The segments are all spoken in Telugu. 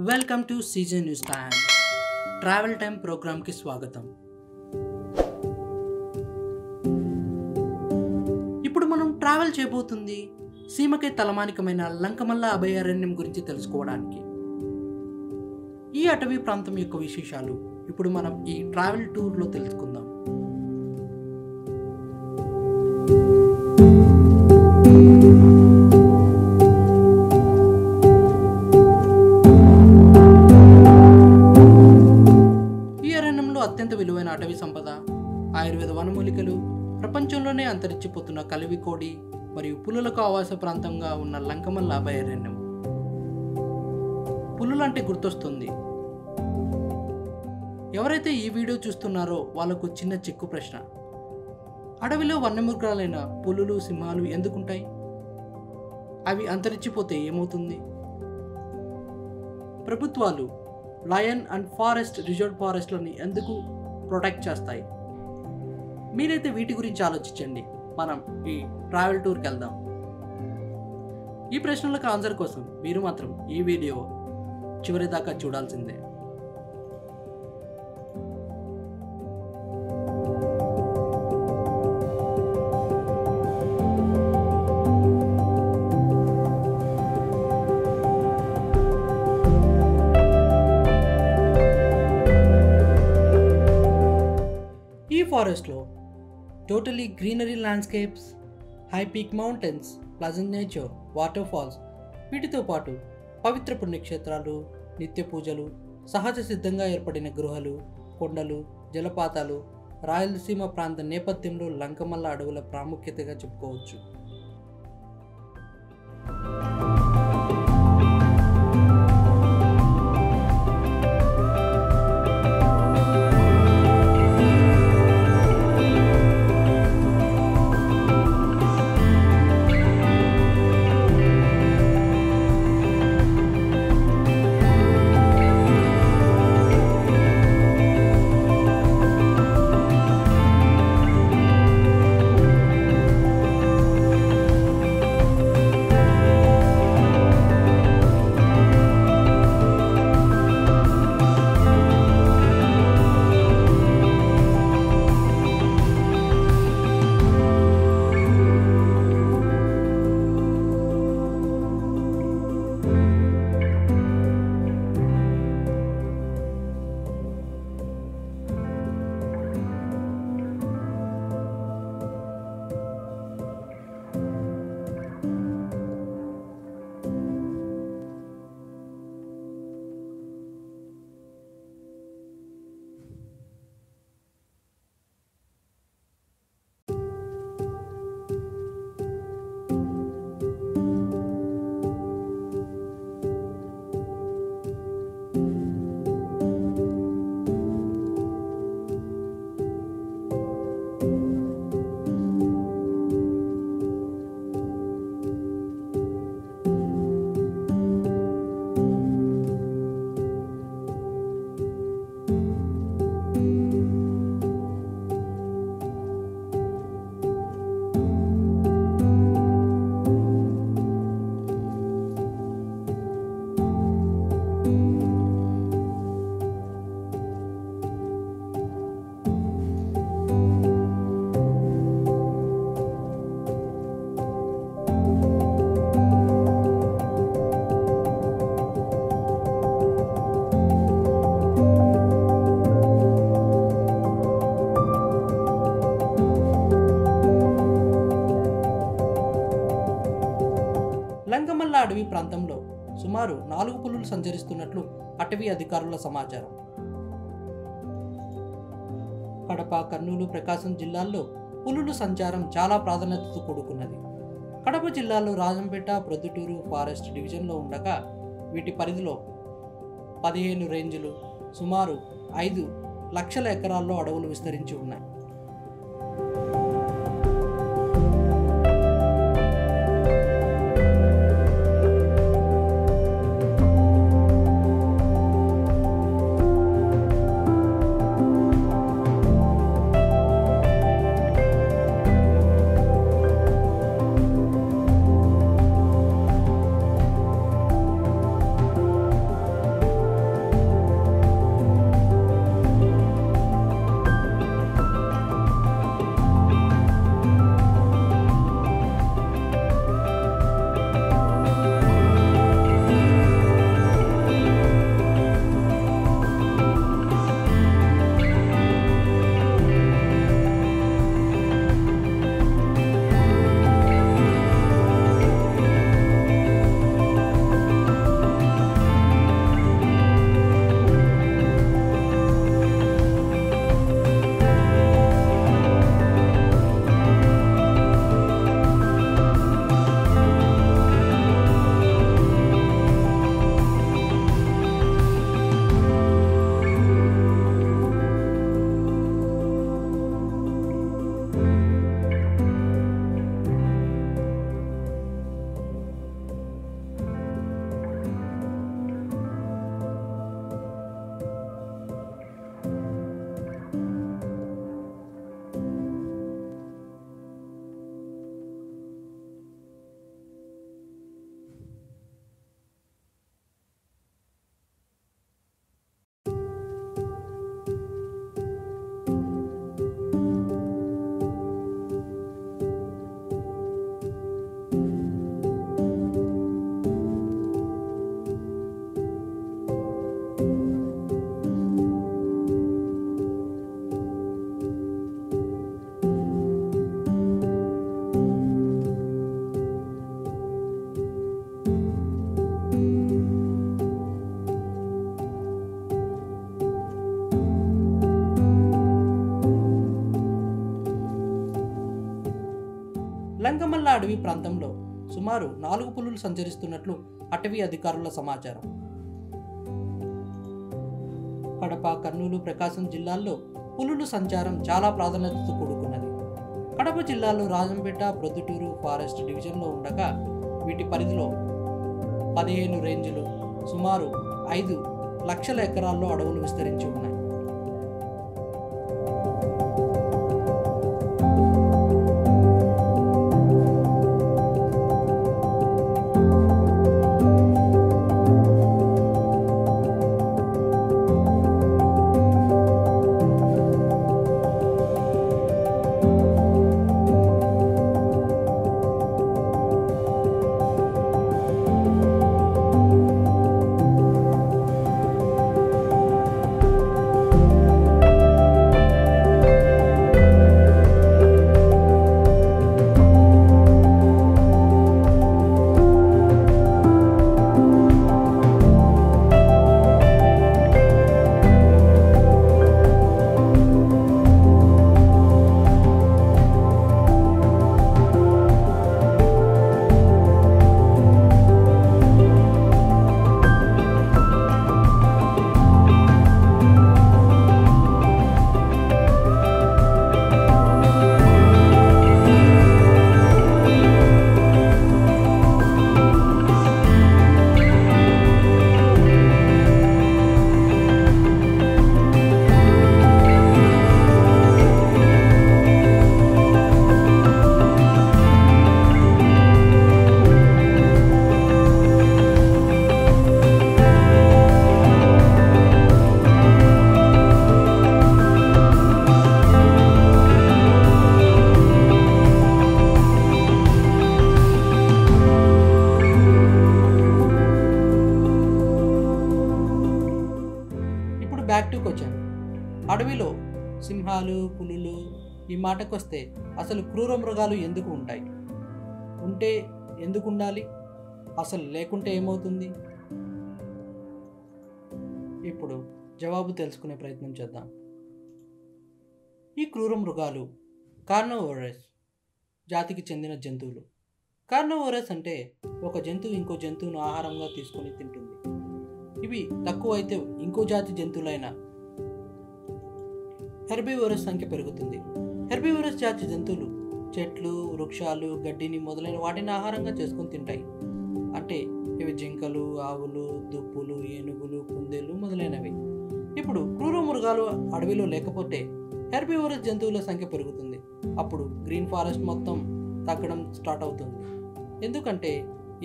Welcome to CG news time. Travel time ప్రోగ్రామ్కి స్వాగతం. ఇప్పుడు మనం ట్రావెల్ చేయబోతుంది సీమకే తలమానికమైన లంకమల్ల అభయారణ్యం గురించి తెలుసుకోవడానికి. ఈ అటవీ ప్రాంతం యొక్క విశేషాలు ఇప్పుడు మనం ఈ ట్రావెల్ టూర్లో తెలుసుకుందాం. అత్యంత విలువైన అటవీ సంపద, ఆయుర్వేద వనమూలికలు, ప్రపంచంలోనే అంతరించిపోతున్న కలివికోడి మరియు పులులకు ఆవాస ప్రాంతంగా ఉన్న లంకమల్ల అభయారణ్యం. పులులంటే గుర్తొస్తుంది. ఎవరైతే ఈ వీడియో చూస్తున్నారో వాళ్ళకు చిన్న చిక్కు ప్రశ్న: అడవిలో వన్యమృగాలైన పులులు, సింహాలు ఎందుకుంటాయి? అవి అంతరించిపోతే ఏమవుతుంది? ప్రభుత్వాలు లయన్ అండ్ ఫారెస్ట్ రిజర్వ్ ఫారెస్ట్లని ఎందుకు ప్రొటెక్ట్ చేస్తాయి? మీరైతే వీటి గురించి ఆలోచించండి. మనం ఈ ట్రావెల్ టూర్కి వెళ్దాం. ఈ ప్రశ్నలకు ఆన్సర్ కోసం మీరు మాత్రం ఈ వీడియో చివరి దాకా చూడాల్సిందే. ఫారెస్ట్లో totally greenery landscapes, high peak mountains, pleasant nature, waterfalls, వీటితో పాటు పవిత్ర పుణ్యక్షేత్రాలు, నిత్య పూజలు, సహజ సిద్ధంగా ఏర్పడిన గృహలు, కొండలు, జలపాతాలు రాయలసీమ ప్రాంత నేపథ్యంలో లంకమల్ల అడవుల ప్రాముఖ్యతగా చెప్పుకోవచ్చు. లంకమల్ల అడవి ప్రాంతంలో సుమారు 4 పులులు సంచరిస్తున్నట్లు అటవీ అధికారుల సమాచారం. కడప, కర్నూలు, ప్రకాశం జిల్లాల్లో పులుల సంచారం చాలా ప్రాధాన్యతతో కూడుకున్నది. కడప జిల్లాలో రాజంపేట, ప్రొద్దుటూరు ఫారెస్ట్ డివిజన్లో ఉండగా వీటి పరిధిలో 15 రేంజ్లు, సుమారు 5 లక్షల ఎకరాల్లో అడవులు విస్తరించి ఉన్నాయి. లంగమల్ల అడవి ప్రాంతంలో సుమారు 4 పులులు సంచరిస్తున్నట్లు అటవీ అధికారుల సమాచారం. కడప, కర్నూలు, ప్రకాశం జిల్లాల్లో పులుల సంచారం చాలా ప్రాధాన్యతతో కూడుకున్నది. కడప జిల్లాలో రాజంపేట, ప్రొద్దుటూరు ఫారెస్ట్ డివిజన్లో ఉండగా వీటి పరిధిలో 15 రేంజ్లు, సుమారు 5 లక్షల ఎకరాల్లో అడవులు విస్తరించి ఉన్నాయి. Back to question. అడవిలో సింహాలు, పులులు ఈ మాటకొస్తే అసలు క్రూర మృగాలు ఎందుకు ఉంటాయి? ఉంటే ఎందుకు ఉండాలి? అసలు లేకుంటే ఏమవుతుంది? ఇప్పుడు జవాబు తెలుసుకునే ప్రయత్నం చేద్దాం. ఈ క్రూర మృగాలు కార్నివోరస్ జాతికి చెందిన జంతువులు. కార్నివోరస్ అంటే ఒక జంతువు ఇంకో జంతువును ఆహారంగా తీసుకొని తింటుంది. ఇవి తక్కువ అయితే ఇంకో జాతి జంతువులైన హెర్బివోరస్ సంఖ్య పెరుగుతుంది. హెర్బివోరస్ జాతి జంతువులు చెట్లు, వృక్షాలు, గడ్డిని మొదలైన వాటిని ఆహారంగా చేసుకొని తింటాయి. అంటే ఇవి జింకలు, ఆవులు, దుప్పులు, ఏనుగులు, కుందేళ్ళు మొదలైనవి. ఇప్పుడు క్రూర మృగాలు అడవిలో లేకపోతే హెర్బివోరస్ జంతువుల సంఖ్య పెరుగుతుంది. అప్పుడు గ్రీన్ ఫారెస్ట్ మొత్తం తగ్గడం స్టార్ట్ అవుతుంది. ఎందుకంటే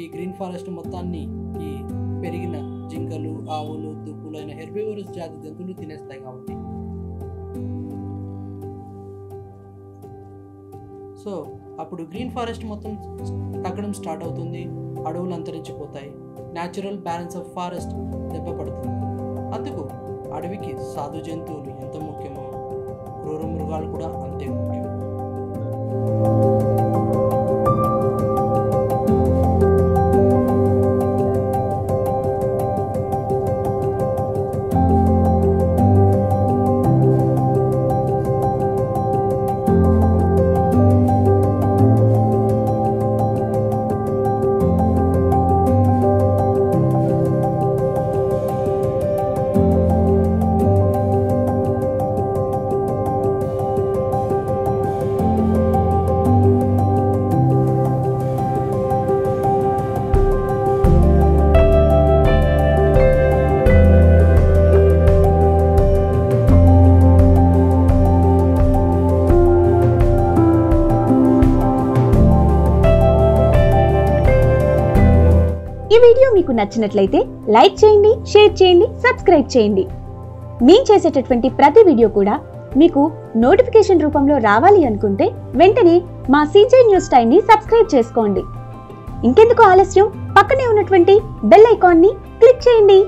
ఈ గ్రీన్ ఫారెస్ట్ మొత్తాన్ని ఈ పెరిగిన జింకలు, ఆవులు, దుప్పులు అయిన హెర్బివోరస్ జాతి జంతువులు తినేస్తాయి కాబట్టి. సో అప్పుడు గ్రీన్ ఫారెస్ట్ మొత్తం తగ్గడం స్టార్ట్ అవుతుంది. అడవులు అంతరించిపోతాయి. న్యాచురల్ బ్యాలెన్స్ ఆఫ్ ఫారెస్ట్ దెబ్బపడుతుంది. అందుకు అడవికి సాధు జంతువులు ఎంత ముఖ్యమో క్రూర మృగాలు కూడా అంతే ముఖ్యం. ఈ వీడియో మీకు నచ్చినట్లయితే లైక్ చేయండి, షేర్ చేయండి, సబ్స్క్రైబ్ చేయండి. మేము చేసేటటువంటి ప్రతి వీడియో కూడా మీకు నోటిఫికేషన్ రూపంలో రావాలి అనుకుంటే వెంటనే మా CJ న్యూస్ టైమ్ని సబ్స్క్రైబ్ చేసుకోండి. ఇంకెందుకు ఆలస్యం, పక్కనే ఉన్నటువంటి బెల్ ఐకాన్ని క్లిక్ చేయండి.